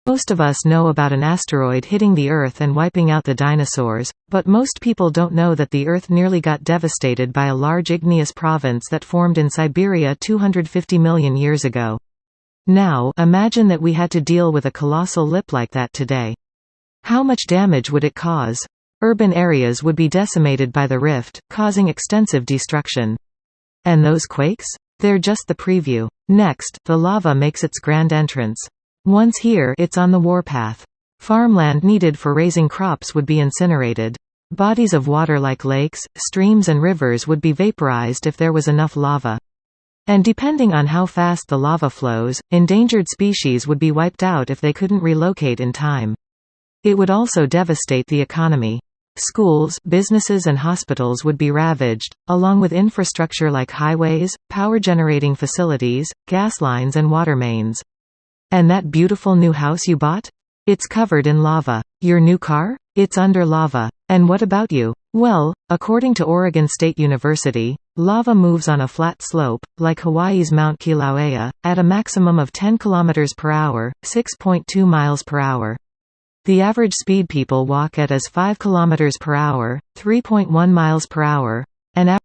Most of us know about an asteroid hitting the Earth and wiping out the dinosaurs, but most people don't know that the Earth nearly got devastated by a large igneous province that formed in Siberia 250 million years ago. Now, imagine that we had to deal with a colossal lip like that today. How much damage would it cause? Urban areas would be decimated by the rift, causing extensive destruction. And those quakes? They're just the preview. Next, the lava makes its grand entrance. Once here, it's on the warpath. Farmland needed for raising crops would be incinerated. Bodies of water like lakes, streams and rivers would be vaporized if there was enough lava. And depending on how fast the lava flows, endangered species would be wiped out if they couldn't relocate in time. It would also devastate the economy. Schools, businesses and hospitals would be ravaged, along with infrastructure like highways, power-generating facilities, gas lines and water mains. And that beautiful new house you bought? It's covered in lava. Your new car? It's under lava. And what about you? Well, according to Oregon State University, lava moves on a flat slope, like Hawaii's Mount Kilauea, at a maximum of 10 km per hour, 6.2 miles per hour. The average speed people walk at is 5 km per hour, 3.1 miles per hour, and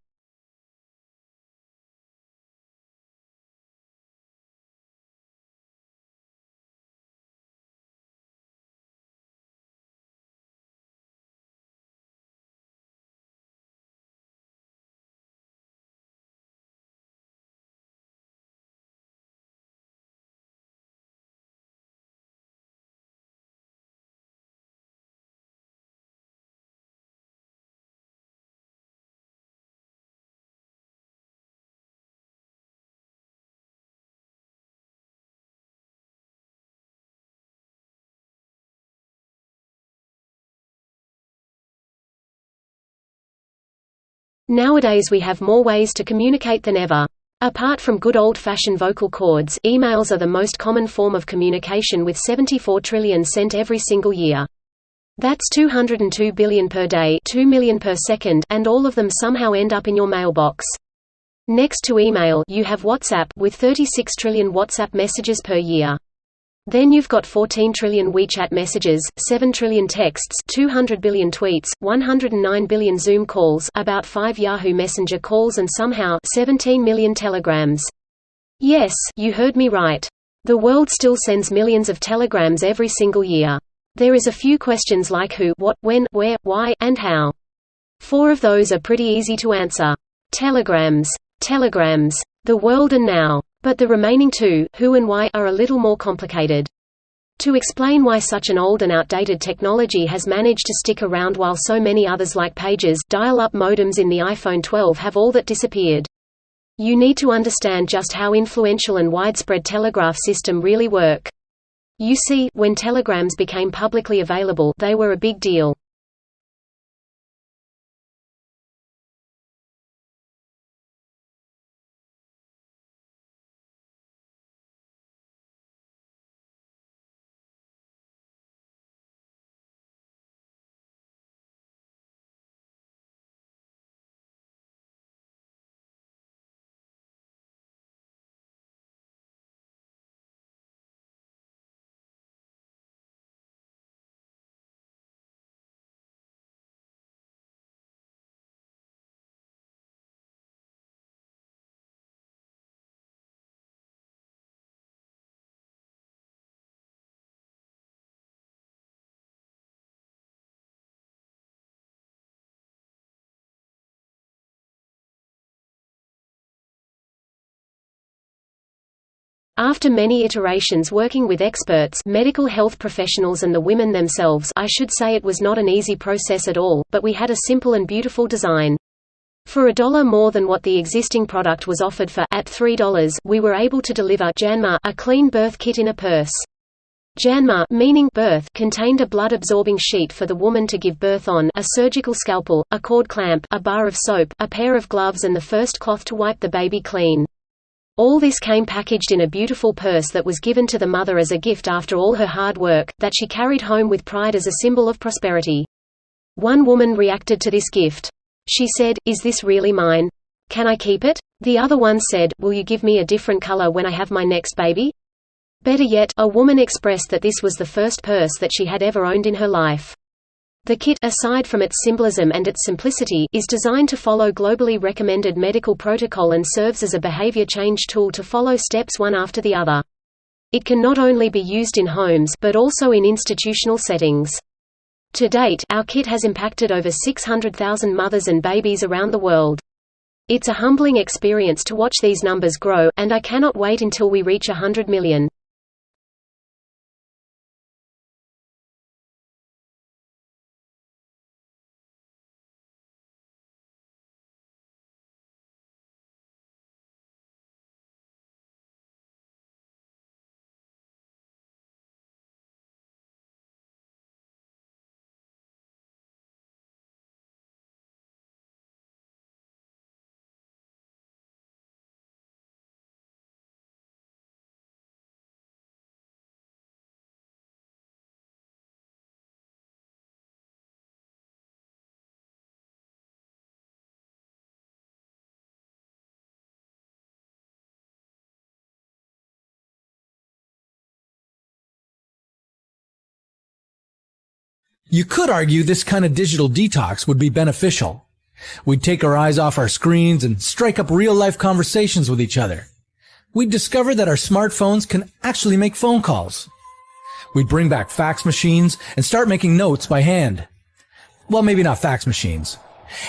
Nowadays we have more ways to communicate than ever. Apart from good old-fashioned vocal cords, emails are the most common form of communication with 74 trillion sent every single year. That's 202 billion per day, 2 million per second, and all of them somehow end up in your mailbox. Next to email, you have WhatsApp, with 36 trillion WhatsApp messages per year. Then you've got 14 trillion WeChat messages, 7 trillion texts, 200 billion tweets, 109 billion Zoom calls, about 5 Yahoo Messenger calls and somehow 17 million telegrams. Yes, you heard me right. The world still sends millions of telegrams every single year. There is a few questions like who, what, when, where, why, and how. 4 of those are pretty easy to answer. Telegrams, the world and now. But the remaining 2, who and why, are a little more complicated. To explain why such an old and outdated technology has managed to stick around while so many others like pages, dial-up modems in the iPhone 12 have all but disappeared. You need to understand just how influential and widespread telegraph system really work. You see, when telegrams became publicly available, they were a big deal. After many iterations working with experts, medical health professionals and the women themselves, I should say it was not an easy process at all, but we had a simple and beautiful design. For $1 more than what the existing product was offered for, at $3, we were able to deliver Janma, a clean birth kit in a purse. Janma, meaning birth, contained a blood-absorbing sheet for the woman to give birth on, a surgical scalpel, a cord clamp, a bar of soap, a pair of gloves and the first cloth to wipe the baby clean. All this came packaged in a beautiful purse that was given to the mother as a gift after all her hard work, that she carried home with pride as a symbol of prosperity. One woman reacted to this gift. She said, "Is this really mine? Can I keep it? The other one said, will you give me a different color when I have my next baby? Better yet, a woman expressed that this was the first purse that she had ever owned in her life. The kit, aside from its symbolism and its simplicity, is designed to follow globally recommended medical protocol and serves as a behavior change tool to follow steps one after the other. It can not only be used in homes, but also in institutional settings. To date, our kit has impacted over 600,000 mothers and babies around the world. It's a humbling experience to watch these numbers grow, and I cannot wait until we reach 100 million. You could argue this kind of digital detox would be beneficial. We'd take our eyes off our screens and strike up real-life conversations with each other. We'd discover that our smartphones can actually make phone calls. We'd bring back fax machines and start making notes by hand. Well, maybe not fax machines.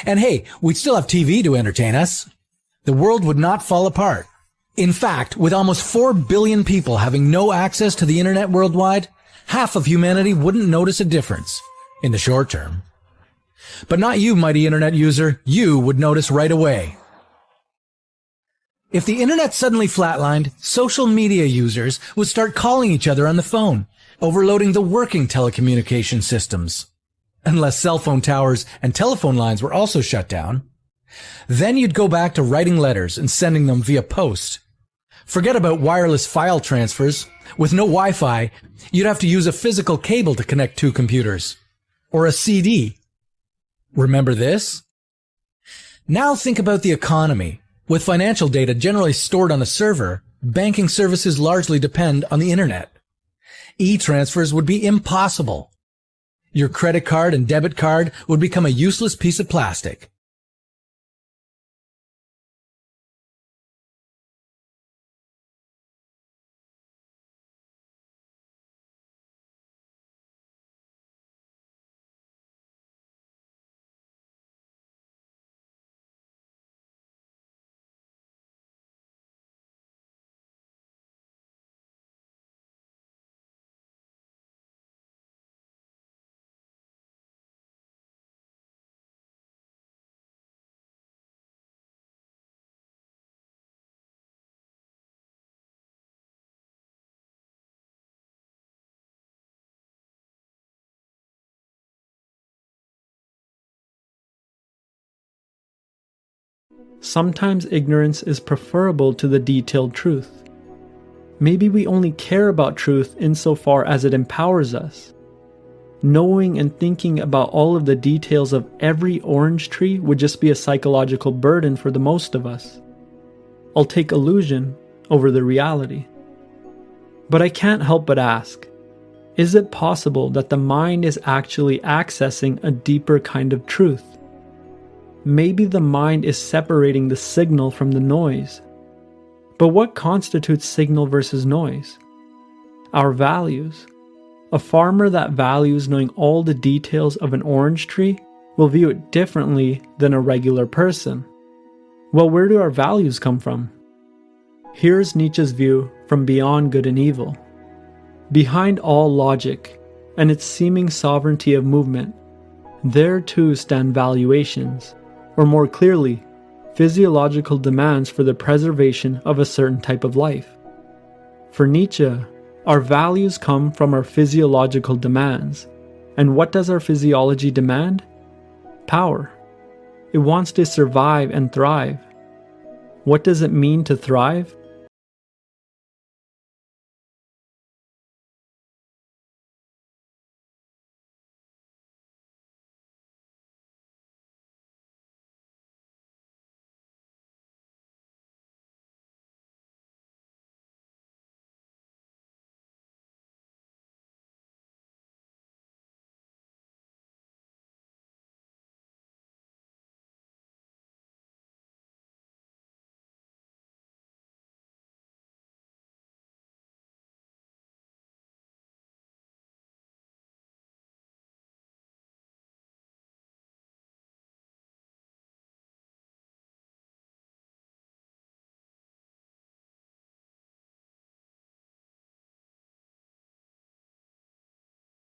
And hey, we'd still have TV to entertain us. The world would not fall apart. In fact, with almost 4 billion people having no access to the internet worldwide, half of humanity wouldn't notice a difference in the short term. But not you, mighty internet user. You would notice right away. If the internet suddenly flatlined, social media users would start calling each other on the phone, overloading the working telecommunication systems. Unless cell phone towers and telephone lines were also shut down. Then you'd go back to writing letters and sending them via post. Forget about wireless file transfers. With no Wi-Fi, you'd have to use a physical cable to connect two computers. Or a CD. Remember this? Now think about the economy. With financial data generally stored on a server, banking services largely depend on the internet. E-transfers would be impossible. Your credit card and debit card would become a useless piece of plastic. Sometimes ignorance is preferable to the detailed truth. Maybe we only care about truth insofar as it empowers us. Knowing and thinking about all of the details of every orange tree would just be a psychological burden for the most of us. I'll take illusion over the reality. But I can't help but ask, is it possible that the mind is actually accessing a deeper kind of truth? Maybe the mind is separating the signal from the noise. But what constitutes signal versus noise? Our values. A farmer that values knowing all the details of an orange tree will view it differently than a regular person. Well, where do our values come from? Here's Nietzsche's view from beyond good and evil. Behind all logic and its seeming sovereignty of movement, there too stand valuations, or more clearly, physiological demands for the preservation of a certain type of life. For Nietzsche, our values come from our physiological demands. And what does our physiology demand? Power. It wants to survive and thrive. What does it mean to thrive?